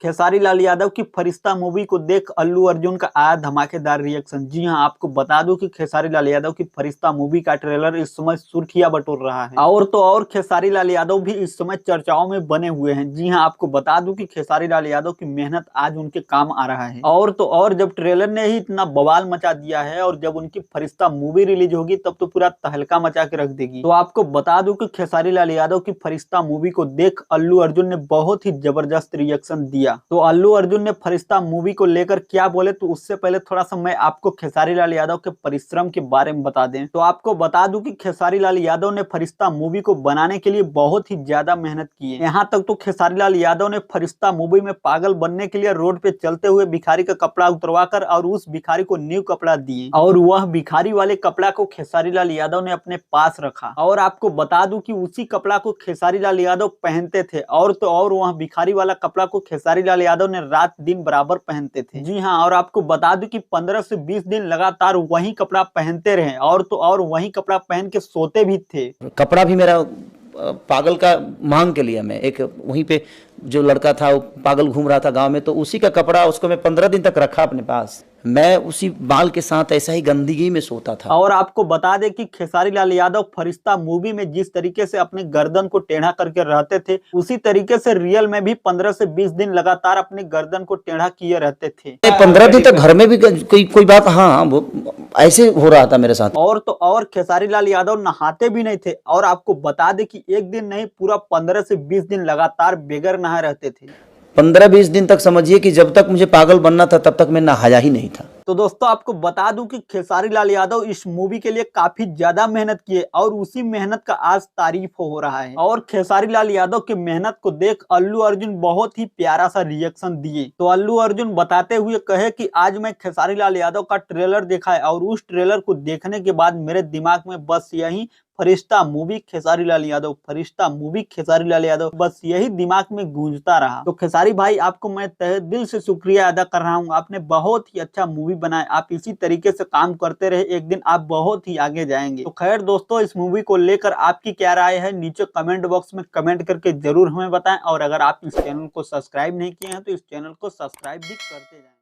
खेसारी लाल यादव की फरिश्ता मूवी को देख अल्लू अर्जुन का आया धमाकेदार रिएक्शन। जी हां, आपको बता दूं कि खेसारी लाल यादव की फरिश्ता मूवी का ट्रेलर इस समय सुर्खियां बटोर रहा है। और तो और खेसारी लाल यादव भी इस समय चर्चाओं में बने हुए हैं। जी हां, आपको बता दूं कि खेसारी लाल यादव की मेहनत आज उनके काम आ रहा है। और तो और जब ट्रेलर ने ही इतना बवाल मचा दिया है और जब उनकी फरिश्ता मूवी रिलीज होगी तब तो पूरा तहलका मचा के रख देगी। तो आपको बता दूं कि खेसारी लाल यादव की फरिश्ता मूवी को देख अल्लू अर्जुन ने बहुत ही जबरदस्त रिएक्शन दिया। तो अल्लू अर्जुन ने फरिश्ता मूवी को लेकर क्या बोले, तो उससे पहले थोड़ा सा मैं आपको खेसारी लाल यादव के परिश्रम के बारे में बता दें। तो आपको बता दूं कि खेसारी लाल यादव ने फरिश्ता मूवी को बनाने के लिए बहुत ही ज्यादा मेहनत की है। यहाँ तक तो खेसारी लाल यादव ने फरिश्ता मूवी में पागल बनने के लिए रोड पे चलते हुए भिखारी का कपड़ा उतरवाकर और उस भिखारी को न्यू कपड़ा दिए और वह भिखारी वाले कपड़ा को खेसारी लाल यादव ने अपने पास रखा। और आपको बता दूं कि उसी कपड़ा को खेसारी लाल यादव पहनते थे और तो और वह भिखारी वाला कपड़ा को खेसारी लाल यादव ने रात दिन बराबर पहनते थे। जी हाँ, और आपको बता दूं कि 15 से 20 दिन लगातार वही कपड़ा पहनते रहे और तो और वही कपड़ा पहन के सोते भी थे। कपड़ा भी मेरा पागल का मांग के लिया। मैं एक वहीं पे जो लड़का था वो पागल घूम रहा था गांव में, तो उसी का कपड़ा उसको मैं 15 दिन तक रखा अपने पास। मैं उसी बाल के साथ ऐसा ही गंदगी में सोता था। और आपको बता दें कि खेसारी लाल यादव फरिश्ता मूवी में जिस तरीके से अपने गर्दन को टेढ़ा करके रहते थे उसी तरीके से रियल में भी 15 से 20 दिन लगातार अपने गर्दन को टेढ़ा किए रहते थे। 15 दिन तक घर में भी कोई बात, हाँ वो ऐसे हो रहा था मेरे साथ। और तो और खेसारी लाल यादव नहाते भी नहीं थे और आपको बता दें कि एक दिन नहीं पूरा 15 से 20 दिन लगातार बेगर नहाए रहते थे। 15-20 दिन तक समझिए कि जब तक मुझे पागल बनना था तब तक मैं नहाया ही नहीं था। तो दोस्तों आपको बता दूं कि खेसारी लाल यादव इस मूवी के लिए काफी ज्यादा मेहनत किए और उसी मेहनत का आज तारीफ हो रहा है। और खेसारी लाल यादव की मेहनत को देख अल्लू अर्जुन बहुत ही प्यारा सा रिएक्शन दिए। तो अल्लू अर्जुन बताते हुए कहे कि आज मैं खेसारी लाल यादव का ट्रेलर देखा है और उस ट्रेलर को देखने के बाद मेरे दिमाग में बस यही फरिश्ता मूवी खेसारी लाल यादव, फरिश्ता मूवी खेसारी लाल यादव, बस यही दिमाग में गूंजता रहा। तो खेसारी भाई आपको मैं तहे दिल से शुक्रिया अदा कर रहा हूँ। आपने बहुत ही अच्छा मूवी बनाया। आप इसी तरीके से काम करते रहे, एक दिन आप बहुत ही आगे जाएंगे। तो खैर दोस्तों, इस मूवी को लेकर आपकी क्या राय है नीचे कमेंट बॉक्स में कमेंट करके जरूर हमें बताएं। और अगर आप इस चैनल को सब्सक्राइब नहीं किए हैं तो इस चैनल को सब्सक्राइब भी करते जाएं।